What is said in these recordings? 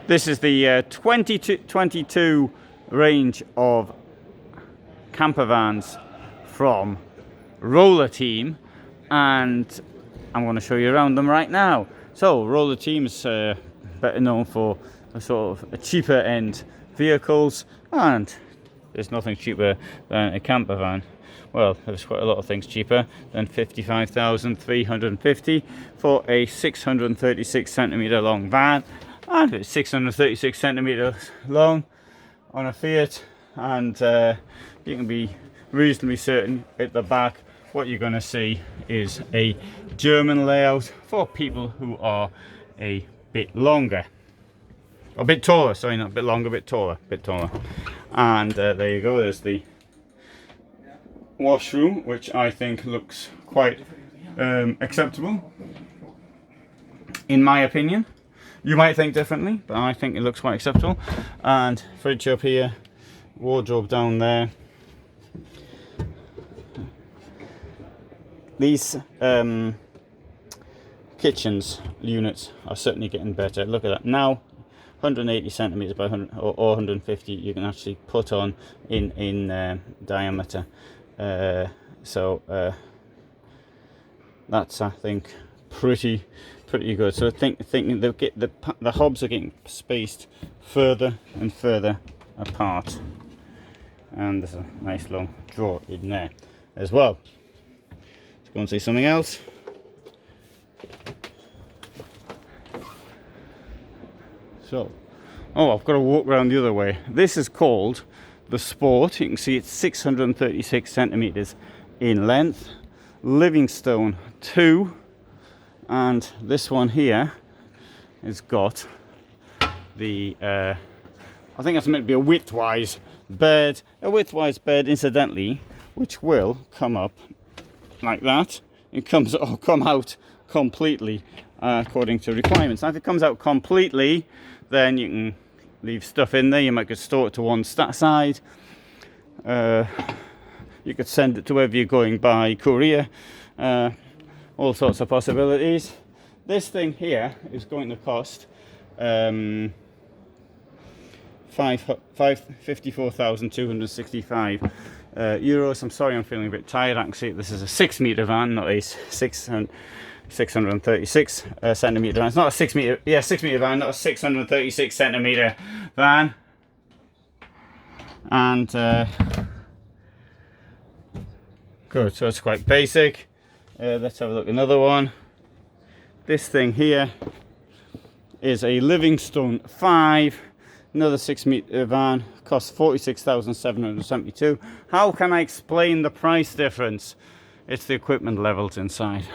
This is the 2022 range of camper vans from Roller Team, and I'm going to show you around them right now. So Roller Team's better known for a sort of a cheaper end vehicles, and there's nothing cheaper than a camper van. Well, there's quite a lot of things cheaper than 55,350 for a 636 centimeter long van, and it's 636 centimeters long on a Fiat, and you can be reasonably certain at the back what you're going to see is a German layout for people who are a bit longer, a bit taller, sorry, not a bit longer, a bit taller, and there you go. There's the washroom, which I think looks quite acceptable in my opinion. You might think differently, but I think it looks quite acceptable. And fridge up here, wardrobe down there. These kitchens units are certainly getting better. Look at that now, 180 centimeters by 100 or 150 you can actually put on in diameter. So that's, I think, pretty good. So thinking they'll get the hobs are getting spaced further and further apart, and there's a nice long drawer in there as well. Let's go and see something else. So, I've got to walk around the other way. This is called the Sport. You can see it's 636 centimeters in length, Livingstone 2, and this one here has got the I think that's meant to be a widthwise bed, incidentally, which will come up like that. It come out completely according to requirements. Now if it comes out completely, then you can leave stuff in there. You might could store it to one side. You could send it to wherever you're going by courier. All sorts of possibilities. This thing here is going to cost 54,265 euros. I'm sorry, I'm feeling a bit tired. I can see this is a 6-meter van, not a 636 centimeter van. It's not a 6-meter van, not a 636 centimeter van. And good, so it's quite basic. Let's have a look at another one. This thing here is a Livingstone 5, another 6-meter van, costs 46,772. How can I explain the price difference? It's the equipment levels inside.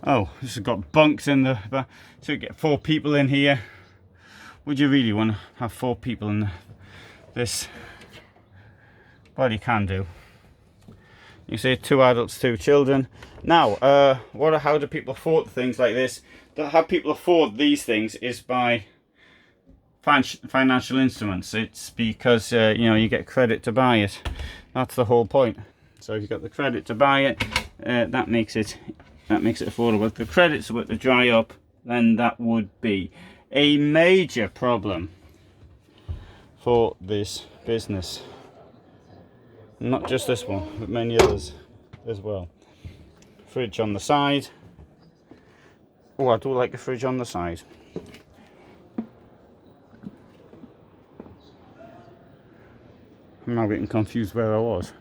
Oh, this has got bunks in the back, so you get 4 people in here. Would you really want to have 4 people in this? Well, you can do. You see 2 adults, 2 children. Now, how do people afford things like this? How people afford these things is by financial instruments. It's because you get credit to buy it. That's the whole point. So if you've got the credit to buy it, that makes it affordable. If the credits were to dry up, then that would be a major problem for this business. Not just this one, but many others as well. Fridge on the side. Oh, I do like the fridge on the side. I'm now getting confused where I was.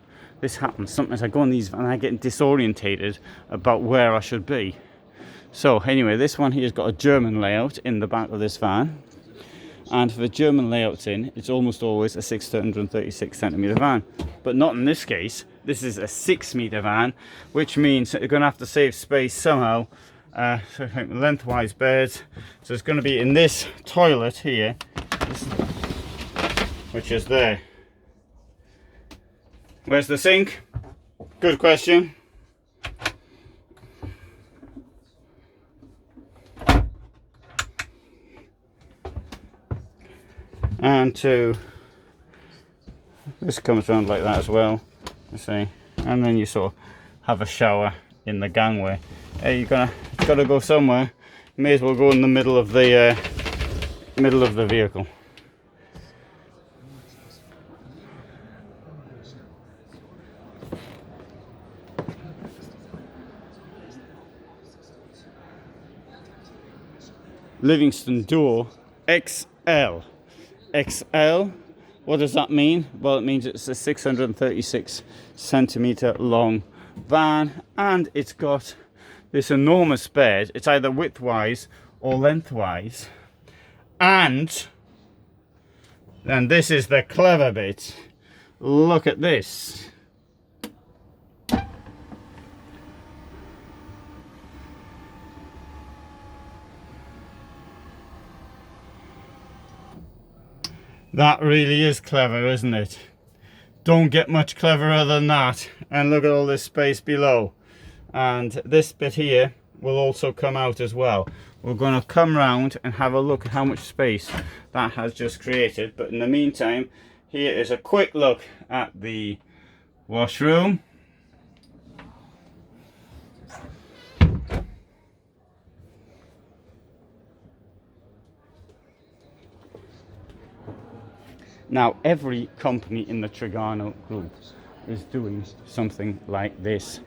This happens sometimes. I go on these and I get disorientated about where I should be. So anyway, this one here has got a German layout in the back of this van, and for the German layouts in, it's almost always a 636 centimeter van, but not in this case. This is a 6-meter van, which means that you're going to have to save space somehow. So lengthwise beds, so it's going to be in this toilet here, which is there. Where's the sink? Good question. And this comes around like that as well, you see, and then you sort of have a shower in the gangway. Hey, it's got to go somewhere. may as well go in the middle of the vehicle. Livingstone Duo XL. XL, what does that mean? Well, it means it's a 636 centimeter long van, and it's got this enormous bed. It's either widthwise or lengthwise, and this is the clever bit. Look at this. That really is clever, isn't it? Don't get much cleverer than that. And look at all this space below. And this bit here will also come out as well. We're going to come round and have a look at how much space that has just created. But in the meantime, here is a quick look at the washroom. Now, every company in the Trigano group is doing something like this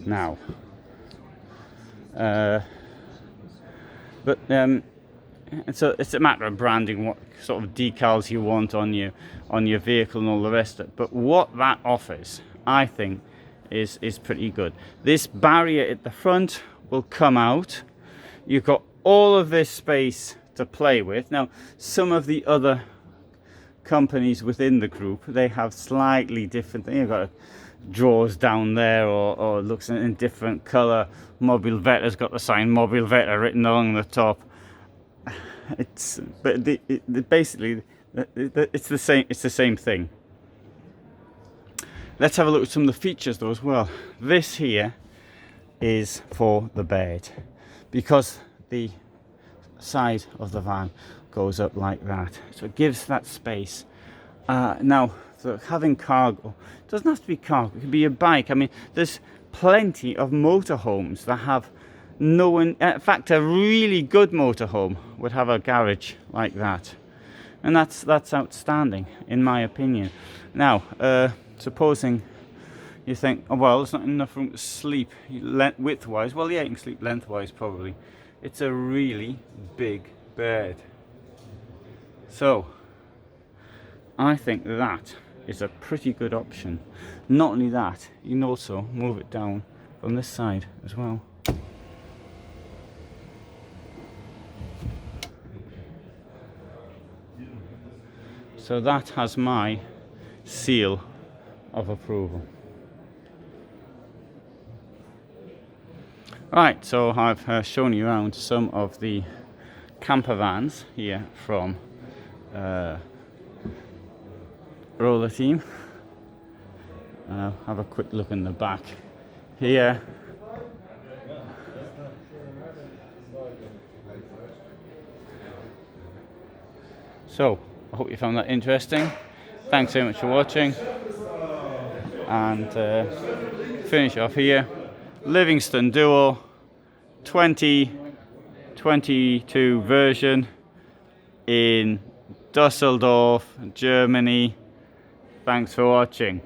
now. So it's a matter of branding, what sort of decals you want on your vehicle and all the rest of it. But what that offers, I think, is pretty good. This barrier at the front will come out. You've got all of this space to play with. Now, some of the other companies within the group, they have slightly different things. You've got drawers down there, or looks in different color. Mobil Veta's got the sign Mobil Veta written along the top. Basically it's the same thing. Let's have a look at some of the features though as well. This here is for the bed, because the side of the van goes up like that, so it gives that space. Now, so having cargo, it doesn't have to be cargo, it can be a bike. I mean, there's plenty of motorhomes that have no one. In fact, a really good motorhome would have a garage like that, and that's outstanding in my opinion. Now, supposing you think, oh well, there's not enough room to sleep widthwise. Well, yeah, you can sleep lengthwise probably. It's a really big bed. So, I think that is a pretty good option. Not only that, you can also move it down from this side as well. So that has my seal of approval. Right, so I've shown you around some of the camper vans here from roller team. Have a quick look in the back here. So I hope you found that interesting. Thanks very much for watching, and finish off here. Livingstone Duo 2022 version in Dusseldorf, Germany. Thanks for watching.